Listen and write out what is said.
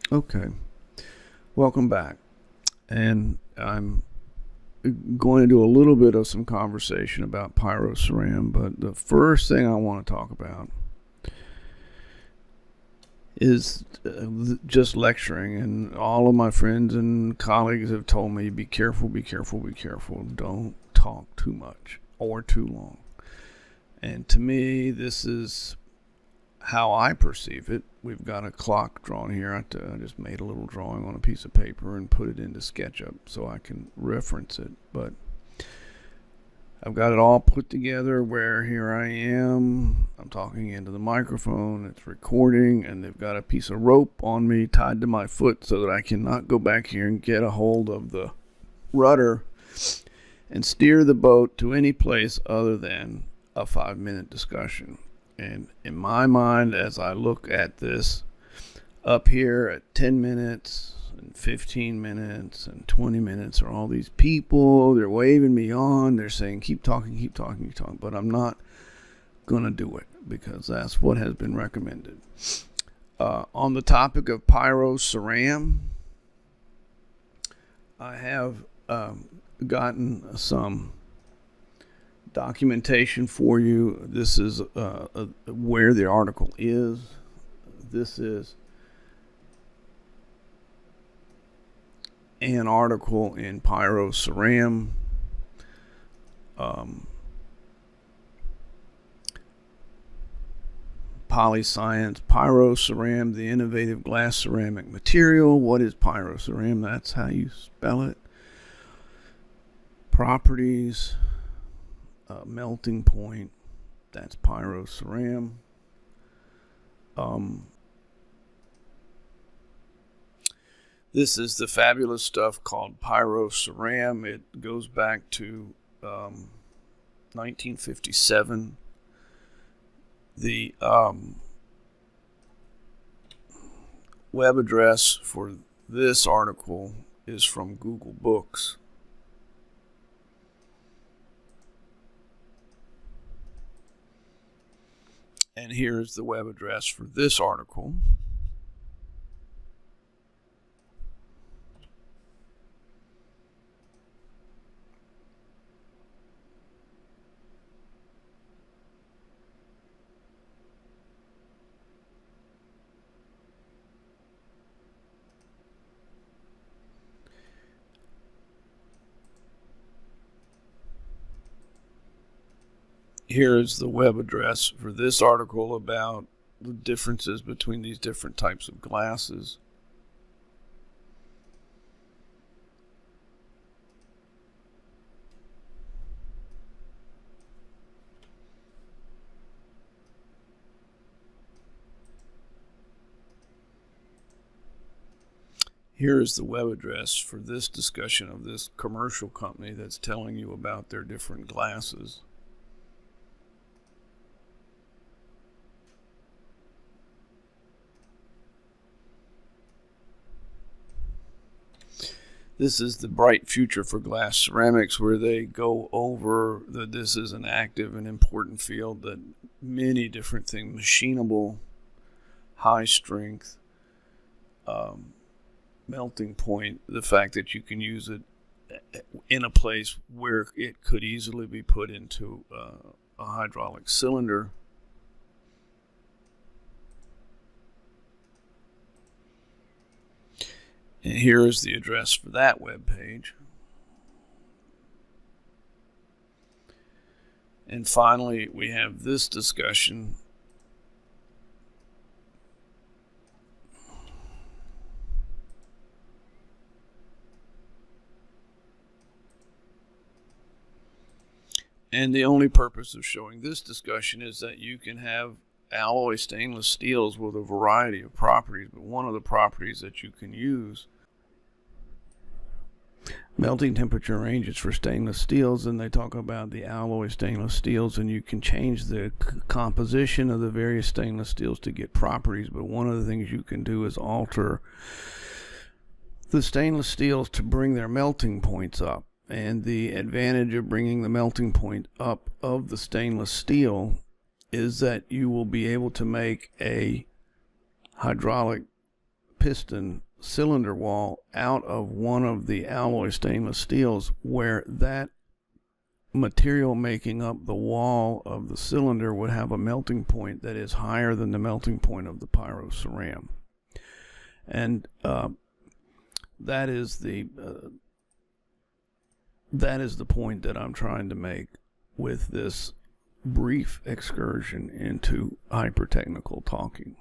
Okay, welcome back. And I'm going to do a little bit of some conversation about pyroceram, but the first thing I want to talk about is just lecturing. And all of my friends and colleagues have told me, be careful, be careful, be careful. Don't talk too much or too long. And to me, this is how I perceive it. We've got a clock drawn here. I just made a little drawing on a piece of paper and put it into SketchUp so I can reference it. But I've got it all put together where here I am. I'm talking into the microphone. It's recording, and they've got a piece of rope on me tied to my foot so that I cannot go back here and get a hold of the rudder and steer the boat to any place other than a 5-minute discussion. And in my mind, as I look at this up here at 10 minutes and 15 minutes and 20 minutes are all these people. They're waving me on. They're saying, keep talking, keep talking, keep talking. But I'm not going to do it because that's what has been recommended. On the topic of pyroceram, I have gotten some documentation for you. This is where the article is. This is an article in pyroceram. Polyscience, pyroceram, the innovative glass ceramic material. What is pyroceram? That's how you spell it. Properties. Melting point, that's pyroceram. This is the fabulous stuff called pyroceram. It goes back to 1957. The web address for this article is from Google Books. And here's the web address for this article. Here's the web address for this article about the differences between these different types of glasses. Here is the web address for this discussion of this commercial company that's telling you about their different glasses. This is the bright future for glass ceramics, where they go over that this is an active and important field, that many different things, machinable, high strength, melting point, the fact that you can use it in a place where it could easily be put into a hydraulic cylinder. And here is the address for that web page. And finally, we have this discussion. And the only purpose of showing this discussion is that you can have alloy stainless steels with a variety of properties, but one of the properties that you can use, melting temperature ranges for stainless steels, and they talk about the alloy stainless steels, and you can change the composition of the various stainless steels to get properties, but one of the things you can do is alter the stainless steels to bring their melting points up. And the advantage of bringing the melting point up of the stainless steel is that you will be able to make a hydraulic piston cylinder wall out of one of the alloy stainless steels, where that material making up the wall of the cylinder would have a melting point that is higher than the melting point of the pyroceram. And that is the point that I'm trying to make with this brief excursion into hyper-technical talking.